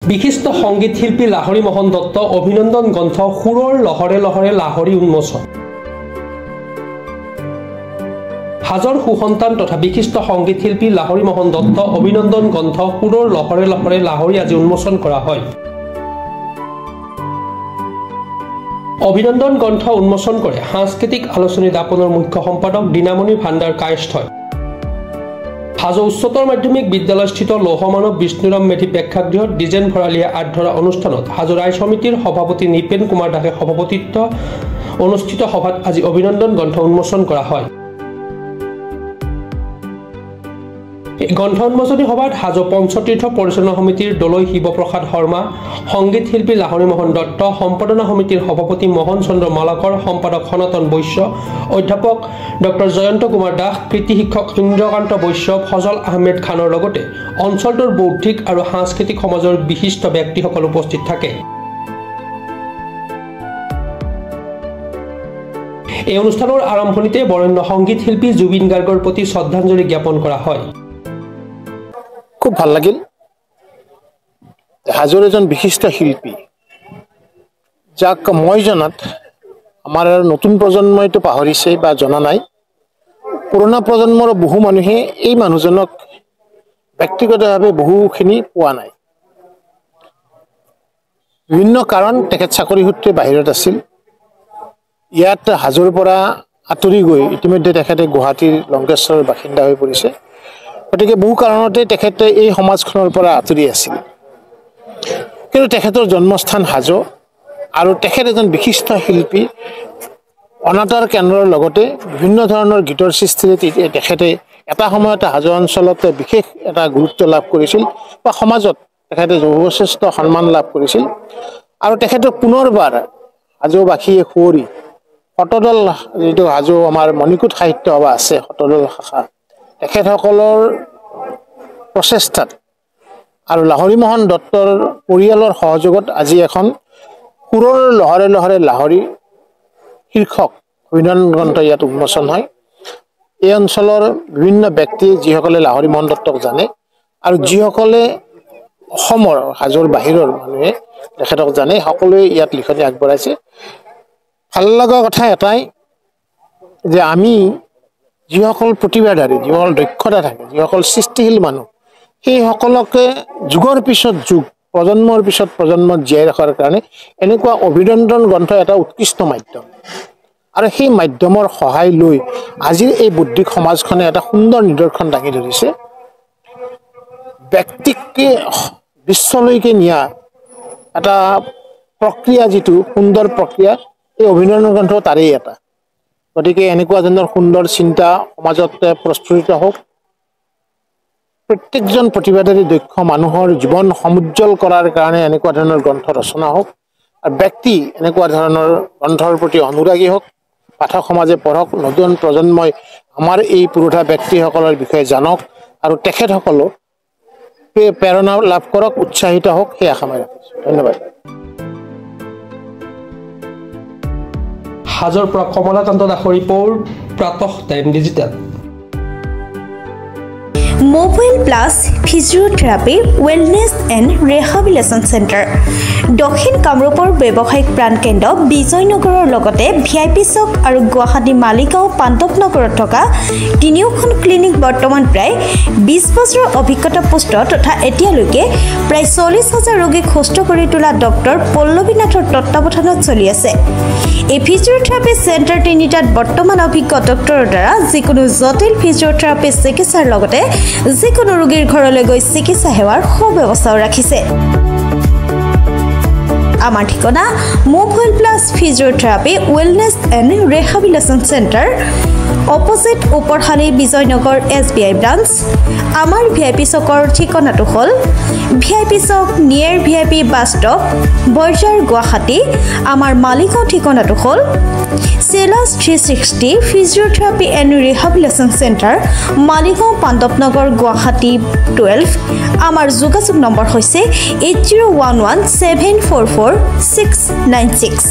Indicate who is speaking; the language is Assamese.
Speaker 1: বিশিষ্ট সংগীত শিল্পী লাহৰী মোহন দত্ত অভিনন্দন গ্ৰন্থ সুৰৰ লহৰে লহৰে লাহৰী উন্মোচন। হাজৰ সুসন্তান তথা বিশিষ্ট সংগীত শিল্পী লাহৰী মোহন দত্ত অভিনন্দন গ্ৰন্থ সুৰৰ লহৰে লহৰে লাহৰী আজি উন্মোচন কৰা হয়। অভিনন্দন গ্ৰন্থ উন্মোচন কৰে সাংস্কৃতিক আলোচনী দাপনৰ মুখ্য সম্পাদক দীনামণি ভাণ্ডাৰ কায়স্থই। হাজো উচ্চতৰ মাধ্যমিক বিদ্যালয়স্থিত লৌহমানৱ বিষ্ণুৰাম মেধি প্ৰেক্ষাগৃহত ডিজেন ভৰালীয়ে আধৰা অনুষ্ঠানত হাজো ৰায় সমিতিৰ সভাপতি নিপেন কুমাৰ দাসে সভাপতিত্ব অনুষ্ঠিত সভাত আজি অভিনন্দন গ্ৰন্থ উন্মোচন কৰা হয়। গ্ৰন্থ উন্মোচনী সভাত হাজো পঞ্চতীৰ্থ পৰিচালনা সমিতিৰ দলৈ শিৱপ্ৰসাদ শৰ্মা, সংগীত শিল্পী লাহৰী মোহন দত্ত, সম্পাদনা সমিতিৰ সভাপতি মোহন চন্দ্ৰ মালাকৰ, সম্পাদক সনাতন বৈশ্য, অধ্যাপক ডক্টৰ জয়ন্ত কুমাৰ দাস, কৃতি শিক্ষক ইন্দ্ৰকান্ত বৈশ্য, ফজল আহমেদ খানৰ লগতে অঞ্চলটোৰ বৌদ্ধিক আৰু সাংস্কৃতিক সমাজৰ বিশিষ্ট ব্যক্তিসকল উপস্থিত থাকে। এই অনুষ্ঠানৰ আৰম্ভণিতে বৰেণ্য সংগীত শিল্পী জুবিন গাৰ্গৰ প্ৰতি শ্ৰদ্ধাঞ্জলি জ্ঞাপন কৰা হয়।
Speaker 2: খুব ভাল লাগিল। হাজোৰ এজন বিশিষ্ট শিল্পী, যাক মই জনাত আমাৰ নতুন প্ৰজন্মইতো পাহৰিছে বা জনা নাই। পুৰণা প্ৰজন্মৰ বহু মানুহে এই মানুহজনক ব্যক্তিগতভাৱে বহুখিনি পোৱা নাই। বিভিন্ন কাৰণ, তেখেত চাকৰি সূত্ৰে বাহিৰত আছিল। ইয়াত হাজোৰ পৰা আঁতৰি গৈ ইতিমধ্যে তেখেতে গুৱাহাটীৰ লংকেশ্বৰৰ বাসিন্দা হৈ পৰিছে। গতিকে বহু কাৰণতে তেখেতে এই সমাজখনৰ পৰা আঁতৰি আছিল। কিন্তু তেখেতৰ জন্মস্থান হাজো আৰু তেখেত এজন বিশিষ্ট শিল্পী। অনাতাঁৰ কেন্দ্ৰৰ লগতে বিভিন্ন ধৰণৰ গীতৰ সৃষ্টিৰে তেখেতে এটা সময়ত হাজো অঞ্চলত বিশেষ এটা গুৰুত্ব লাভ কৰিছিল বা সমাজত তেখেতে যথেষ্ট সন্মান লাভ কৰিছিল। আৰু তেখেতক পুনৰবাৰ হাজোবাসীয়ে সুঁৱৰি শতদল, যিটো হাজো আমাৰ মণিকূট সাহিত্য সভা আছে, শতদল শাখা, তেখেতসকলৰ প্ৰচেষ্টাত আৰু লাহৰী মোহন দত্তৰ পৰিয়ালৰ সহযোগত আজি এখন সুৰৰ লহৰে লহৰে লাহৰী শীৰ্ষক অভিনন্দন গ্ৰন্থ ইয়াত উন্মোচন হয়। এই অঞ্চলৰ বিভিন্ন ব্যক্তি, যিসকলে লাহৰী মোহন দত্তক জানে আৰু যিসকলে অসমৰ হাজোৰ বাহিৰৰ মানুহে তেখেতক জানে, সকলোৱে ইয়াত লিখনি আগবঢ়াইছে। ভাল লগা কথা এটাই যে আমি যিসকল প্ৰতিভাধাৰী, যিসকল দক্ষতা থাকে, যিসকল সৃষ্টিশীল মানুহ, সেইসকলকে যুগৰ পিছত যুগ, প্ৰজন্মৰ পিছত প্ৰজন্মত জীয়াই ৰখাৰ কাৰণে এনেকুৱা অভিনন্দন গ্ৰন্থ এটা উৎকৃষ্ট মাধ্যম। আৰু সেই মাধ্যমৰ সহায় লৈ আজিৰ এই বৌদ্ধিক সমাজখনে এটা সুন্দৰ নিদৰ্শন দাঙি ধৰিছে। ব্যক্তিকে বিশ্বলৈকে নিয়া এটা প্ৰক্ৰিয়া, যিটো সুন্দৰ প্ৰক্ৰিয়া, এই অভিনন্দন গ্ৰন্থ তাৰেই এটা। গতিকে এনেকুৱা ধৰণৰ সুন্দৰ চিন্তা সমাজত প্ৰস্ফুৰিত হওক। প্ৰত্যেকজন প্ৰতিভাধাৰী দক্ষ মানুহৰ জীৱন সমুজ্জ্বল কৰাৰ কাৰণে এনেকুৱা ধৰণৰ গ্ৰন্থ ৰচনা হওক। আৰু ব্যক্তি এনেকুৱা ধৰণৰ গ্ৰন্থৰ প্ৰতি অনুৰাগী হওক। পাঠক সমাজে পঢ়ক, নতুন প্ৰজন্মই আমাৰ এই পুৰুষা ব্যক্তিসকলৰ বিষয়ে জানক আৰু তেখেতসকলক প্ৰেৰণা লাভ কৰক, উৎসাহিত হওক, সেই আশা মই ৰাখিছোঁ। ধন্যবাদ।
Speaker 1: হাজোৰ পৰা কমলাকান্ত দাসৰ ৰিপৰ্ট, প্ৰাতঃ time digital.
Speaker 3: Mobile plus physiotherapy wellness and rehabilitation centre, দক্ষিণ কামৰূপৰ ব্যৱসায়িক প্ৰাণকেন্দ্ৰ বিজয়নগৰৰ লগতে VIP চক আৰু গুৱাহাটী মালিগাঁও পাণ্ডৱনগৰত থকা তিনিওখন ক্লিনিক বৰ্তমান প্ৰায় 20 বছৰৰ অভিজ্ঞতা পুষ্ট তথা এতিয়ালৈকে প্ৰায় 40,000 ৰোগীক সুস্থ কৰি তোলা ডক্টৰ পল্লৱী নাথৰ তত্ত্বাৱধানত চলি আছে। এই ফিজিঅ'থেৰাপি চেণ্টাৰ তিনিটাত বৰ্তমান অভিজ্ঞ ডক্টৰৰ দ্বাৰা যিকোনো জটিল ফিজিঅ'থেৰাপি চিকিৎসাৰ লগতে যিকোনো ৰোগীৰ ঘৰলৈ গৈ চিকিৎসা সেৱাৰ সুব্যৱস্থাও ৰাখিছে। আমাৰ ঠিকনা mobile plus physiotherapy wellness and rehabilitation centre, opposite Oporshali Bijoynagar SBI branch. আমাৰ VIP চকৰ ঠিকনাটো হ'ল VIP chowk near VIP bus stop, Borjhar, Guwahati. আমাৰ মালিগাঁও ঠিকনাটো হ'ল চেলাছ 360 physiotherapy and rehabilitation centre, Maligaon, Pandavnagar, Guwahati 12। আমাৰ যোগাযোগ নম্বৰ হৈছে 8011744696।